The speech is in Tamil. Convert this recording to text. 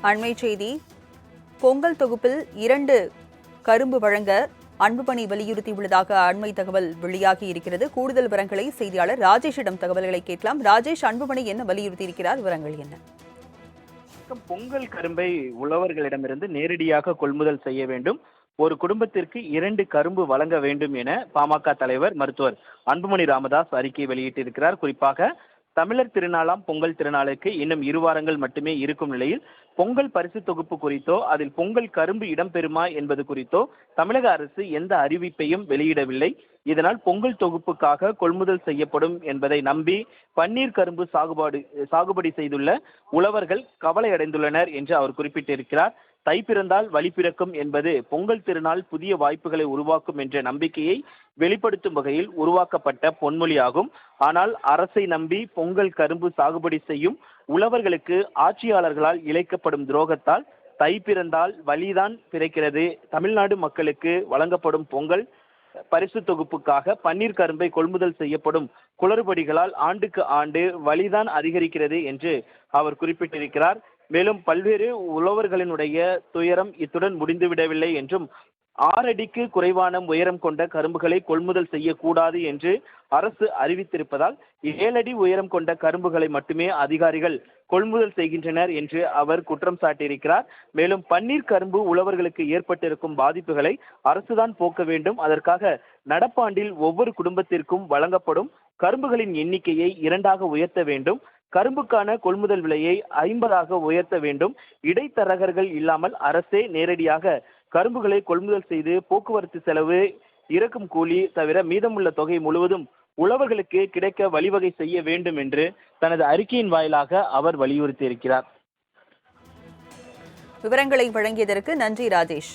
அண்மை செய்தி. பொங்கல் தொகுப்பில் 2 கரும்பு வழங்க அன்புமணி வலியுறுத்தியுள்ளதாக அண்மை தகவல் வெளியாகி இருக்கிறது. கூடுதல் விவரங்களை செய்தியாளர் ராஜேஷிடம் தகவல்களை கேட்கலாம். ராஜேஷ், அன்புமணி என்ன வலியுறுத்தி இருக்கிறார்? விவரங்கள் என்ன? பொங்கல் கரும்பை உழவர்களிடமிருந்து நேரடியாக கொள்முதல் செய்ய வேண்டும். ஒரு குடும்பத்திற்கு 2 கரும்பு வழங்க வேண்டும் என பாமக தலைவர் மருத்துவர் அன்புமணி ராமதாஸ் அறிக்கை வெளியிட்டிருக்கிறார். குறிப்பாக தமிழர் திருநாளாம் பொங்கல் திருநாளுக்கு இன்னும் 2 வாரங்கள் மட்டுமே இருக்கும் நிலையில் பொங்கல் பரிசு தொகுப்பு குறித்தோ அதில் பொங்கல் கரும்பு இடம்பெறுமா என்பது குறித்தோ தமிழக அரசு எந்த அறிவிப்பையும் வெளியிடவில்லை. இதனால் பொங்கல் தொகுப்புக்காக கொள்முதல் செய்யப்படும் என்பதை நம்பி பன்னீர் கரும்பு சாகுபடி செய்துள்ள உழவர்கள் கவலை அடைந்துள்ளனர் என்று அவர் குறிப்பிட்டிருக்கிறார். தை பிறந்தால் வழி பிறக்கும் என்பது பொங்கல் திருநாள் புதிய வாய்ப்புகளை உருவாக்கும் என்ற நம்பிக்கையை வெளிப்படுத்தும் வகையில் உருவாக்கப்பட்ட பொன்மொழியாகும். ஆனால் அரசை நம்பி பொங்கல் கரும்பு சாகுபடி செய்யும் உழவர்களுக்கு ஆட்சியாளர்களால் இழைக்கப்படும் துரோகத்தால் தை பிறந்தால் வழிதான் பிறக்கிறது. தமிழ்நாடு மக்களுக்கு வழங்கப்படும் பொங்கல் பரிசு தொகுப்புக்காக பன்னீர் கரும்பை கொள்முதல் செய்யப்படும் குளறுபடிகளால் ஆண்டுக்கு ஆண்டு வழிதான் அதிகரிக்கிறது என்று அவர் குறிப்பிட்டிருக்கிறார். மேலும் பல்வேறு உழவர்களினுடைய துயரம் இத்துடன் முடிந்துவிடவில்லை என்றும் 6 அடிக்கு குறைவான உயரம் கொண்ட கரும்புகளை கொள்முதல் செய்யக்கூடாது என்று அரசு அறிவித்திருப்பதால் 7 அடி உயரம் கொண்ட கரும்புகளை மட்டுமே அதிகாரிகள் கொள்முதல் செய்கின்றனர் என்று அவர் குற்றம் சாட்டியிருக்கிறார். மேலும் பன்னீர் கரும்பு உழவர்களுக்கு ஏற்பட்டிருக்கும் பாதிப்புகளை அரசுதான் போக்க வேண்டும். அதற்காக நடப்பாண்டில் ஒவ்வொரு குடும்பத்திற்கும் வழங்கப்படும் கரும்புகளின் எண்ணிக்கையை 2ஆக உயர்த்த வேண்டும். கரும்புக்கான கொள்முதல் விலையை 50ஆக உயர்த்த வேண்டும். இடைத்தரகர்கள் இல்லாமல் அரசே நேரடியாக கரும்புகளை கொள்முதல் செய்து போக்குவரத்து செலவு, இறக்கும் கூலி தவிர மீதமுள்ள தொகை முழுவதும் உழவர்களுக்கு கிடைக்க வழிவகை செய்ய வேண்டும் என்று தனது அறிக்கையின் வாயிலாக அவர் வலியுறுத்தியிருக்கிறார். விவரங்களை வழங்கியதற்கு நன்றி ராஜேஷ்.